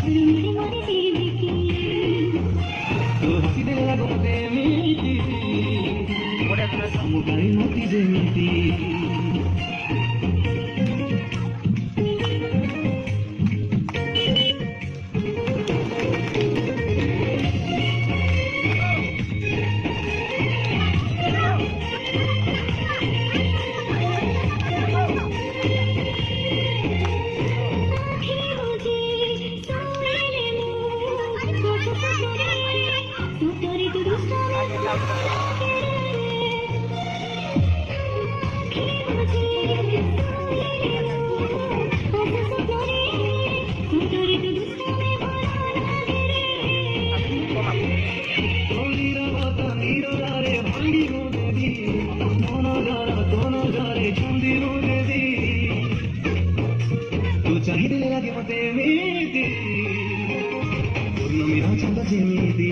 ତୋ ହସିଲେ ଲାଗେ ମତେ ଏମିତି ସମୁଦାୟ ମତି ଯେମିତି चाहिए लगे मते मीति पूर्णमी चंद जेमिति